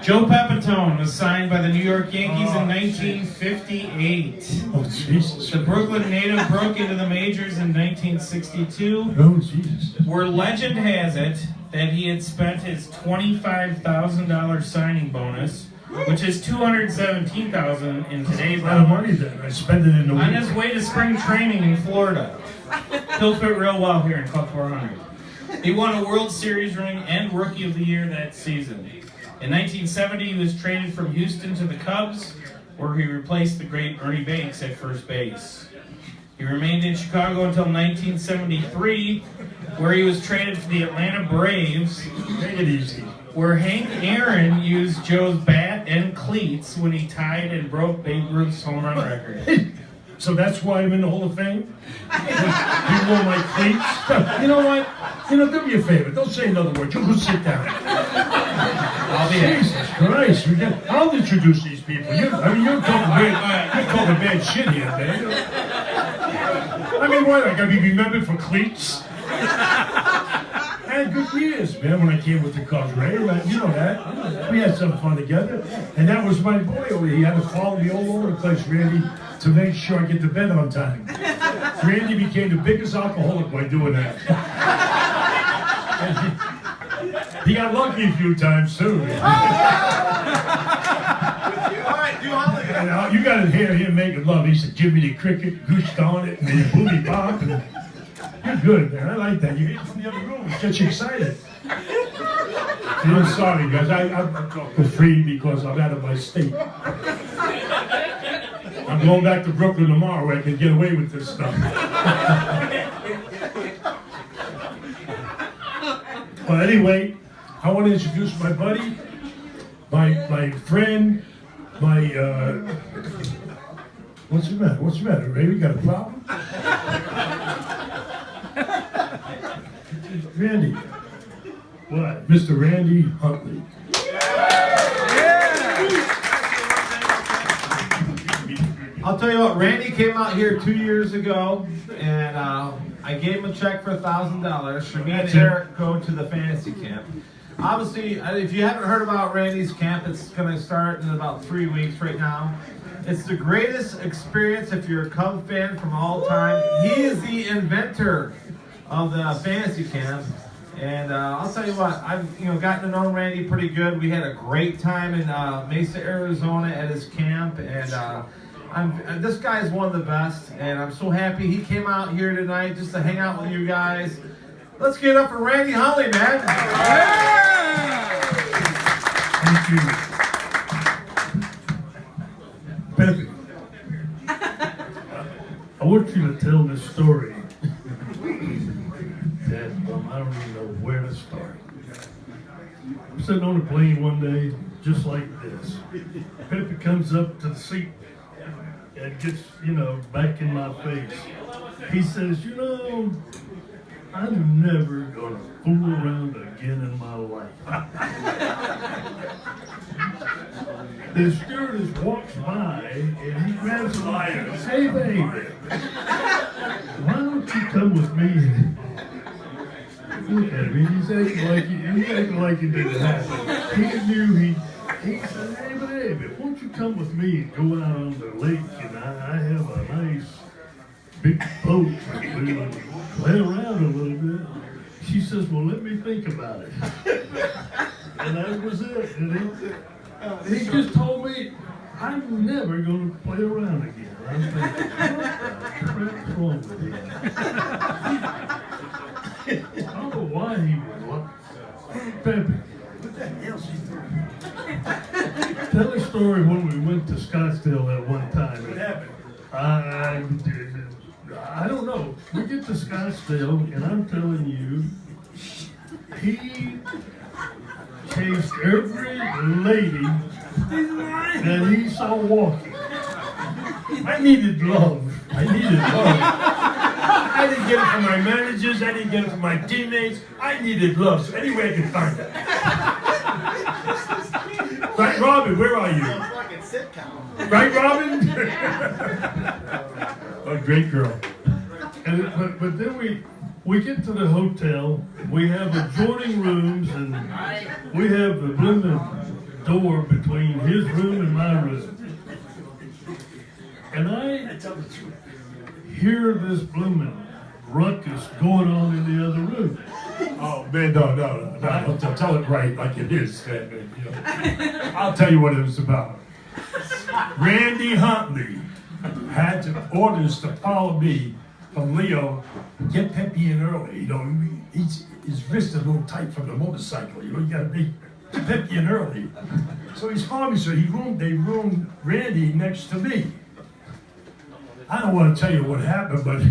Joe Pepitone was signed by the New York Yankees in 1958. Oh, Jesus. The Brooklyn native broke into the majors in 1962. Oh, Jesus. Where legend has it that he had spent his $25,000 signing bonus, which is $217,000 in today's A lot of dollars, money then. I spend it in the on week. his way to spring training in Florida. He'll fit real well here in Club 400. He won a World Series ring and Rookie of the Year that season. In 1970, he was traded from Houston to the Cubs, where he replaced the great Ernie Banks at first base. He remained in Chicago until 1973, where he was traded to the Atlanta Braves, Take it easy. where Hank Aaron used Joe's bat and cleats when he tied and broke Babe Ruth's home run record. So that's why I'm in the Hall of Fame? You wore my cleats? You know what? Do me a favor. Don't say another word. You go sit down. I'll be Jesus Christ. I'll introduce these people. You're talking bad shit here, man. I mean, what? I gotta be remembered for cleats? I had good years, man, when I came with the Cubs, Ray. You know that. We had some fun together. And that was my boy over here. He had to follow me all over the place, Randy, to make sure I get to bed on time. Randy became the biggest alcoholic by doing that. He got lucky a few times, too. All right, do Hundley. And, you got to hear him making love. He said, give me the cricket, goose darn it, and the booty pop. And you're good, man. I like that. You hear it from the other room. It gets you excited. I'm sorry, guys. I'm talking free because I'm out of my state. I'm going back to Brooklyn tomorrow where I can get away with this stuff. Well, anyway, I want to introduce my buddy, my friend, what's the matter? What's the matter, Ray? We got a problem? Randy. What? Mr. Randy Hundley. I'll tell you what, Randy came out here 2 years ago, and I gave him a check for $1,000 for me and Eric go to the fantasy camp. Obviously, if you haven't heard about Randy's camp, it's going to start in about 3 weeks right now. It's the greatest experience if you're a Cub fan from all time. He is the inventor of the fantasy camp. And I'll tell you what, I've gotten to know Randy pretty good. We had a great time in Mesa, Arizona at his camp, and this guy is one of the best, and I'm so happy he came out here tonight just to hang out with you guys. Let's get it up for Randy Hundley, man. Thank you. Pepe, I want you to tell this story. That I don't even know where to start. I'm sitting on a plane one day, just like this. Pepe comes up to the seat and gets, back in my face. He says, I'm never gonna fool around again in my life. The stewardess walks by and he grabs a lion and says, hey baby, why don't you come with me? Look at him, he's acting like he didn't happen. He knew he said, hey baby, won't you come with me and go out on the lake, and I have a nice big boat and we'll play around a little bit. She says, well, let me think about it. And that was it. And he just told me, I'm never going to play around again. I'm thinking, what the crap's wrong with him? I don't know why he would want Pepe. What the hell she's doing? Tell a story when we went to Scottsdale that one time. What happened? I don't know. We get to Scottsdale, and I'm telling you, he chased every lady that he saw walking. I needed love. I didn't get it from my managers. I didn't get it from my teammates. I needed love. So any way I could find it. Right, Robin? Where are you? Right, Robin? A great girl. But then we get to the hotel. We have adjoining rooms, and we have the blooming door between his room and my room. And I hear this blooming ruckus going on in the other room. Oh man, no. Tell it right like it is. Man. You know. I'll tell you what it was about. Randy Hundley had orders to follow me from Leo. Get Pepe in early. You know, his wrist is a little tight from the motorcycle. You know, you gotta be Pepe in early. So he's following me. So they roomed Randy next to me. I don't want to tell you what happened, but.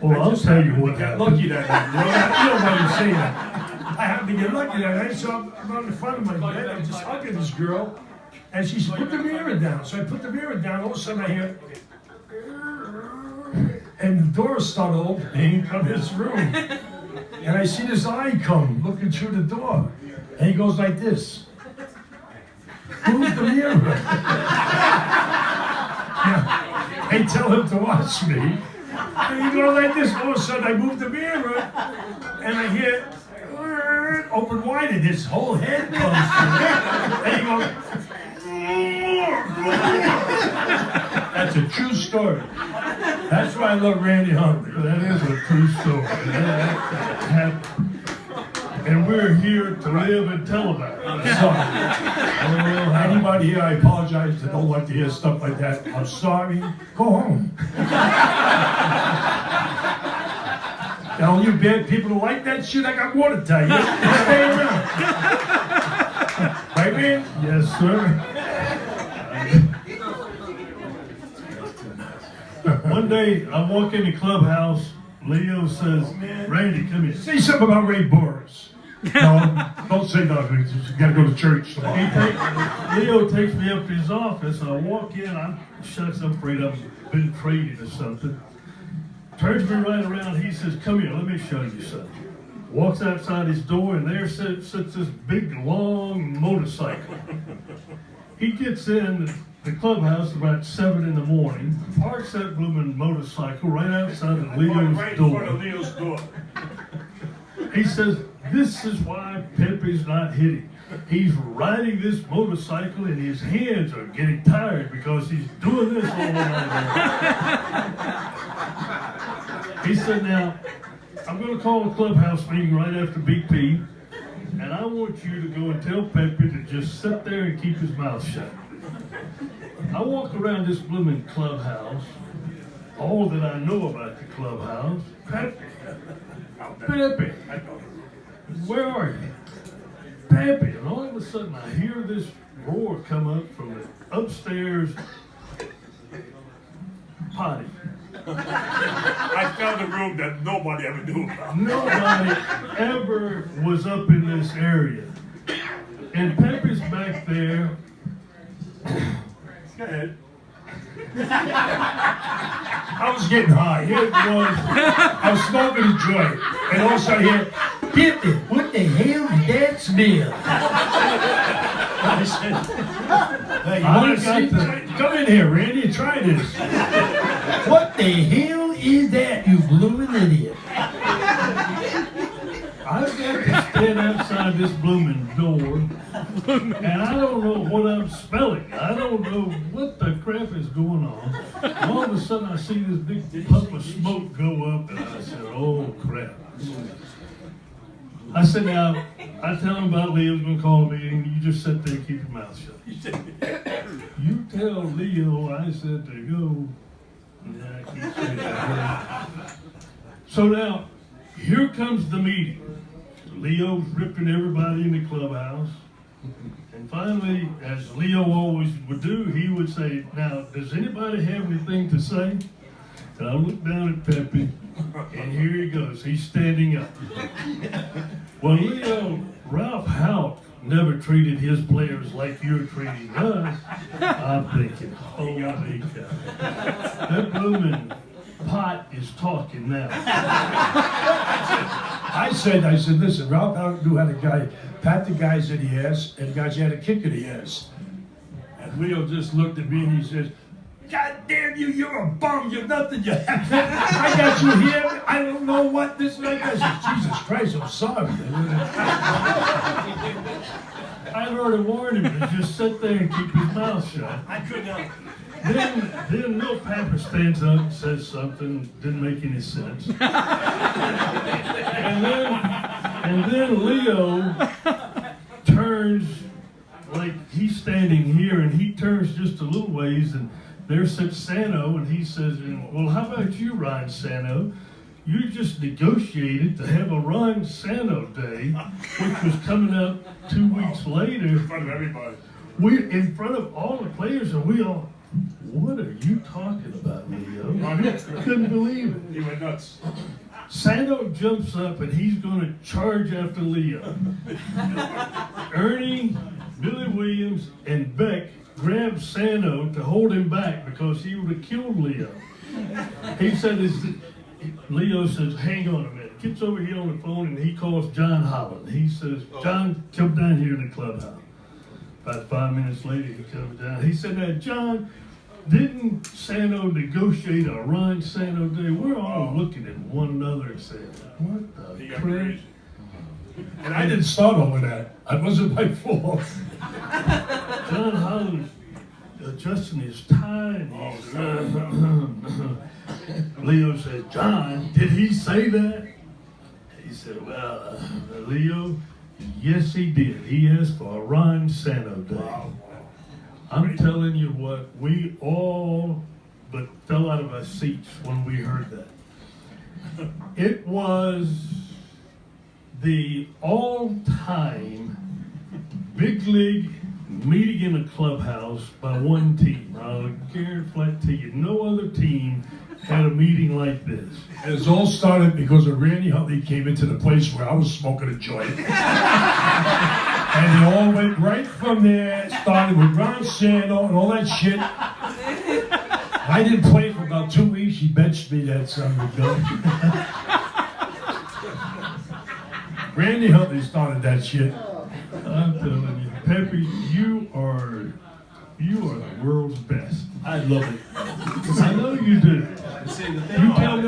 Well, I'll tell you what got happened. lucky that night. You know what I'm saying. I happened to get lucky that night, so I'm on the front of my bed. I'm just hugging this girl, and she said, "Put the mirror down." So I put the mirror down. All of a sudden, I hear, and the door started opening from his room, and I see this eye come looking through the door, and he goes like this. Move the mirror. Yeah. They tell him to watch me. And he goes like this. All of a sudden, I move the mirror, and I hear open wide, and his whole head comes through. And he goes. That's a true story. That's why I love Randy Hundley. That is a true story. That happened. And we're here to live and tell about it. I'm sorry. Anybody here, I apologize that don't like to hear stuff like that. I'm sorry. Go home. Now, you bad people who like that shit, I got more to tell you. Stay around. Right, man? Yes, sir. One day, I walk in the clubhouse. Leo says, "Randy, come here." Say something about Ray Burris. No, don't say nothing. You gotta go to church tomorrow. Leo takes me up to his office, and I walk in. I'm shucks, I'm afraid I've been traded or something. Turns me right around. He says, "Come here, let me show you something." Walks outside his door, and there sits this big, long motorcycle. He gets in the clubhouse about 7 in the morning, parks that blooming motorcycle right outside of Leo's Right in door. front of Leo's door. He says, "This is why Pepe's not hitting. He's riding this motorcycle and his hands are getting tired because he's doing this all around." He said, "Now, I'm going to call a clubhouse meeting right after BP, and I want you to go and tell Pepe to just sit there and keep his mouth shut." I walk around this blooming clubhouse, all that I know about the clubhouse. Pepe, where are you? Pepe, and all of a sudden I hear this roar come up from the upstairs potty. I found a room that nobody ever knew about. Nobody ever was up in this area. And Pepe's back there. Go ahead. I was getting high. I was smoking a joint. And all of a sudden I hear, "Pepe, what the hell did that smell?" I said, "Hey, you want to see? Come in here, Randy, and try this." "What the hell is that, you blooming idiot?" I've got to stand outside this blooming door, and I don't know what I'm smelling. I don't know what the crap is going on. All of a sudden, I see this big puff of smoke go up, and I said, "Oh, crap." I said, "Now, I tell him about Leo's going to call a meeting. You just sit there and keep your mouth shut." "You tell Leo I said to go." Yeah, I keep saying that. So now, here comes the meeting. Leo's ripping everybody in the clubhouse. And finally, as Leo always would do, he would say, "Now, does anybody have anything to say?" And I look down at Pepe, and here he goes. He's standing up. Well, Leo, Ralph Houck never treated his players like you're treating us. I'm thinking, holy cow. That blooming pot is talking now. I said, listen, Ralph Houck knew how to pat the guys in the ass and the guys had a kick in the ass. And Leo just looked at me and he says, "God damn you, you're a bum, you're nothing, you have. I got you here, I don't know what this is." I said, "Jesus Christ, I'm sorry." I've already warned him to just sit there and keep his mouth shut. I couldn't help it. Then Lil Papa stands up and says something didn't make any sense. and then Leo turns, like he's standing here, and he turns just a little ways, and there sits Sano, and he says, well, how about you, Ron Sano? You just negotiated to have a Ron Sano Day, which was coming up 2 weeks later. In front of everybody. We're in front of all the players, and we all, what are you talking about, Leo? Couldn't believe it. He went nuts. Sano jumps up, and he's going to charge after Leo. Ernie, Billy Williams, and Beck grabbed Sano to hold him back because he would have killed Leo. He said, Leo says, hang on a minute. Gets over here on the phone, and he calls John Holland. He says, John, come down here in the clubhouse. About 5 minutes later, he comes down. He said, now, John, didn't Sano negotiate a Ron Sano Day? We're all looking at one another and saying, what the crap? And I didn't start all of that. I wasn't my fault. John Holland adjusting his tie, and Leo said, John, did he say that? He said, well, Leo, yes, he did. He asked for a Ron Sano Day. Wow. I'm telling you what, we all but fell out of our seats when we heard that. It was the all-time big league meeting in a clubhouse by one team. I'll guarantee you, no other team had a meeting like this. And it all started because of Randy Hundley came into the place where I was smoking a joint. And it all went right from there. It started with Ron Sano and all that shit. I didn't play for about 2 weeks. He benched me, that son of a gun. Randy Hundley started that shit. I'm telling you, Peppy, you are the world's best. I love it. I know you do. See, the thing You about tell it- me